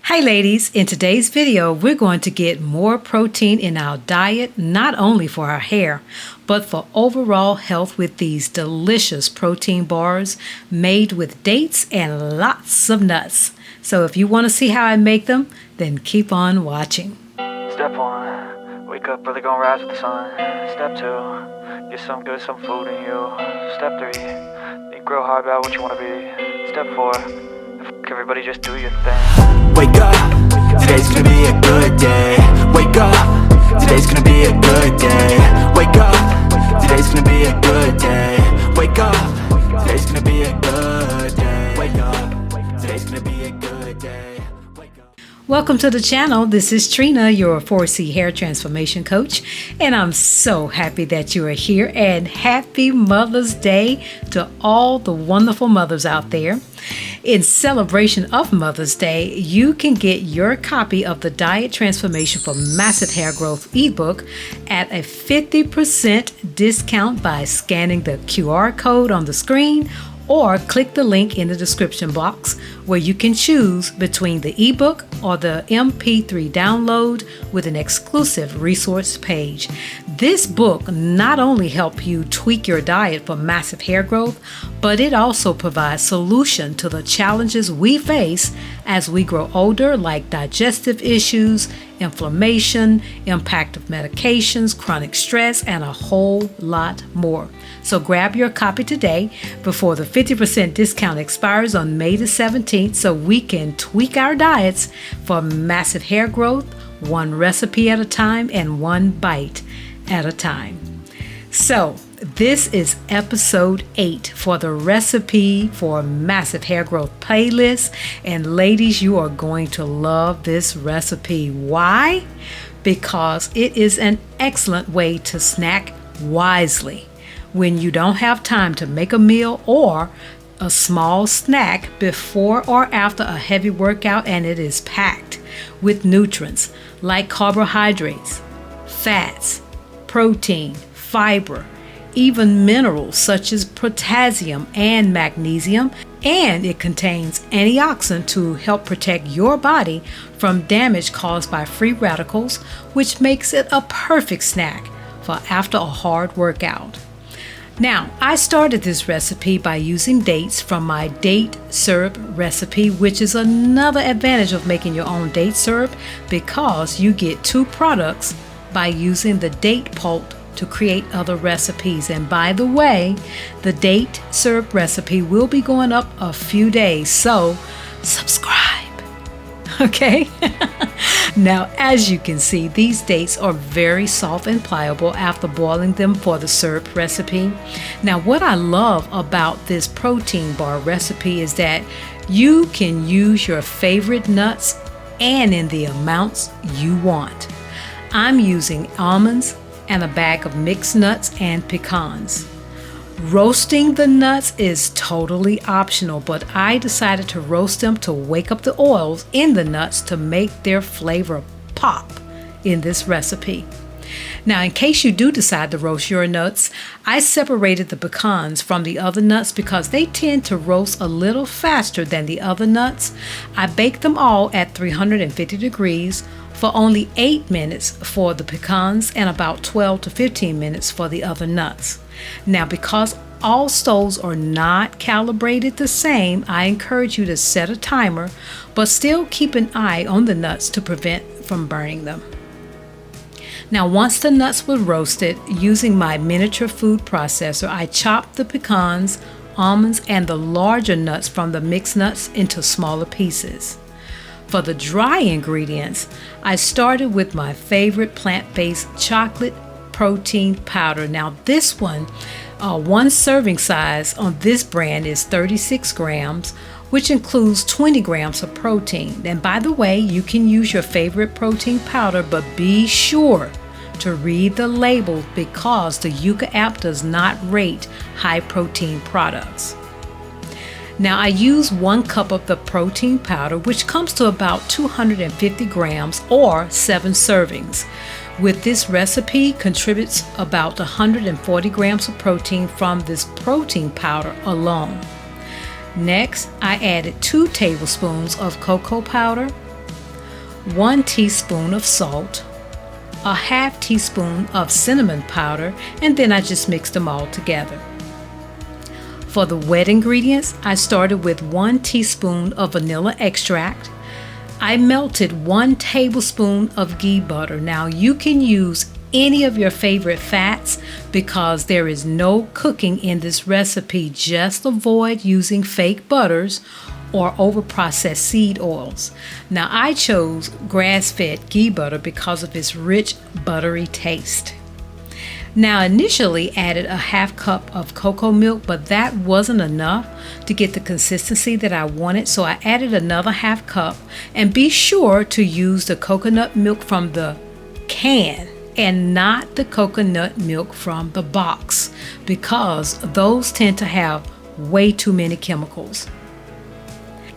Hi ladies, in today's video we're going to get more protein in our diet, not only for our hair, but for overall health with these delicious protein bars made with dates and lots of nuts. So if you want to see how I make them, then keep on watching. Step 1, wake up early, gonna rise with the sun. Step 2, get some good, some food in you. Step 3, think real hard about what you want to be. Step 4, everybody just do your thing. Wake up, today's gonna be a good day. Wake up, today's gonna be a good day. Wake up, today's gonna be a good day. Wake up, today's gonna be a good day. Wake up, today's gonna be a good day. Welcome to the channel. This is Trina, your 4C hair transformation coach, and I'm so happy that you are here, and happy Mother's Day to all the wonderful mothers out there. In celebration of Mother's Day, you can get your copy of the Diet Transformation for Massive Hair Growth ebook at a 50% discount by scanning the QR code on the screen or click the link in the description box where you can choose between the ebook or the MP3 download with an exclusive resource page. This book not only helps you tweak your diet for massive hair growth, but it also provides solution to the challenges we face as we grow older, like digestive issues, inflammation, impact of medications, chronic stress, and a whole lot more. So grab your copy today before the 50% discount expires on May the 17th so we can tweak our diets for massive hair growth, one recipe at a time and one bite at a time. So this is episode 8 for the recipe for massive hair growth playlist. And ladies, you are going to love this recipe. Why? Because it is an excellent way to snack wisely when you don't have time to make a meal or a small snack before or after a heavy workout, and it is packed with nutrients like carbohydrates, fats, protein, fiber, even minerals such as potassium and magnesium, and it contains antioxidants to help protect your body from damage caused by free radicals, which makes it a perfect snack for after a hard workout. Now, I started this recipe by using dates from my date syrup recipe, which is another advantage of making your own date syrup because you get 2 products by using the date pulp to create other recipes. And by the way, the date syrup recipe will be going up a few days, so subscribe. Okay? Now, as you can see, these dates are very soft and pliable after boiling them for the syrup recipe. Now, what I love about this protein bar recipe is that you can use your favorite nuts and in the amounts you want. I'm using almonds and a bag of mixed nuts and pecans. Roasting the nuts is totally optional, but I decided to roast them to wake up the oils in the nuts to make their flavor pop in this recipe. Now, in case you do decide to roast your nuts, I separated the pecans from the other nuts because they tend to roast a little faster than the other nuts. I baked them all at 350 degrees for only 8 minutes for the pecans and about 12 to 15 minutes for the other nuts. Now, because all stoves are not calibrated the same, I encourage you to set a timer, but still keep an eye on the nuts to prevent from burning them. Now, once the nuts were roasted, using my miniature food processor, I chopped the pecans, almonds, and the larger nuts from the mixed nuts into smaller pieces. For the dry ingredients, I started with my favorite plant-based chocolate protein powder. Now this one serving size on this brand is 36 grams, which includes 20 grams of protein. And by the way, you can use your favorite protein powder, but be sure to read the label because the Yuka app does not rate high protein products. Now I use 1 cup of the protein powder, which comes to about 250 grams or 7 servings. With this recipe contributes about 140 grams of protein from this protein powder alone. Next, I added 2 tablespoons of cocoa powder, 1 teaspoon of salt, a half teaspoon of cinnamon powder, and then I just mixed them all together. For the wet ingredients, I started with 1 teaspoon of vanilla extract. I melted 1 tablespoon of ghee butter. Now you can use any of your favorite fats because there is no cooking in this recipe. Just avoid using fake butters or overprocessed seed oils. Now I chose grass-fed ghee butter because of its rich buttery taste. Now initially added a half cup of cocoa milk, but that wasn't enough to get the consistency that I wanted, so I added another half cup. And be sure to use the coconut milk from the can and not the coconut milk from the box because those tend to have way too many chemicals.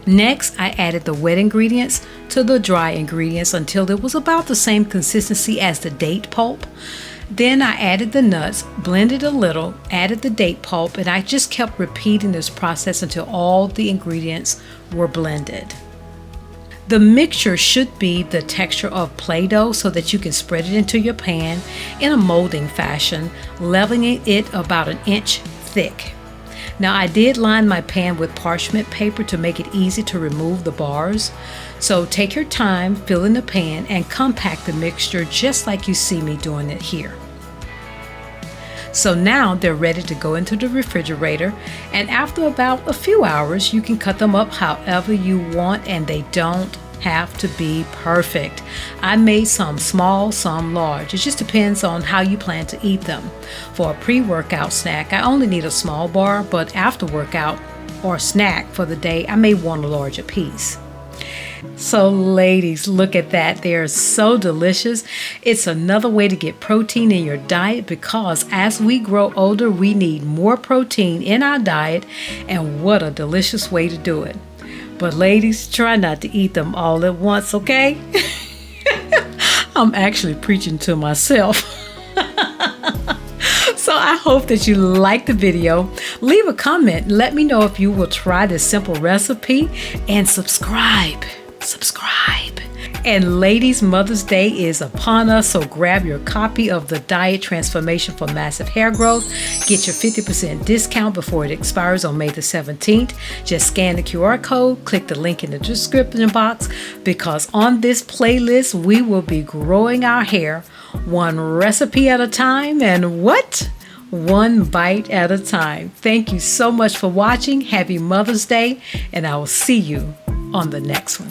Next, I added the wet ingredients to the dry ingredients until it was about the same consistency as the date pulp. Then I added the nuts, blended a little, added the date pulp, and I just kept repeating this process until all the ingredients were blended. The mixture should be the texture of Play-Doh so that you can spread it into your pan in a molding fashion, leveling it about 1 inch thick. Now I did line my pan with parchment paper to make it easy to remove the bars. So take your time filling the pan and compact the mixture just like you see me doing it here. So now they're ready to go into the refrigerator, and after about a few hours you can cut them up however you want, and they don't have to be perfect. I made some small, some large. It just depends on how you plan to eat them. For a pre-workout snack, I only need a small bar, but after workout or snack for the day, I may want a larger piece. So ladies, look at that. They are so delicious. It's another way to get protein in your diet because as we grow older, we need more protein in our diet, and what a delicious way to do it. But ladies, try not to eat them all at once, okay? I'm actually preaching to myself. So I hope that you liked the video. Leave a comment. Let me know if you will try this simple recipe, and subscribe. And ladies, Mother's Day is upon us, so grab your copy of the Diet Transformation for Massive Hair Growth. Get your 50% discount before it expires on May the 17th. Just scan the QR code, click the link in the description box, because on this playlist, we will be growing our hair one recipe at a time, and one bite at a time. Thank you so much for watching. Happy Mother's Day, and I will see you on the next one.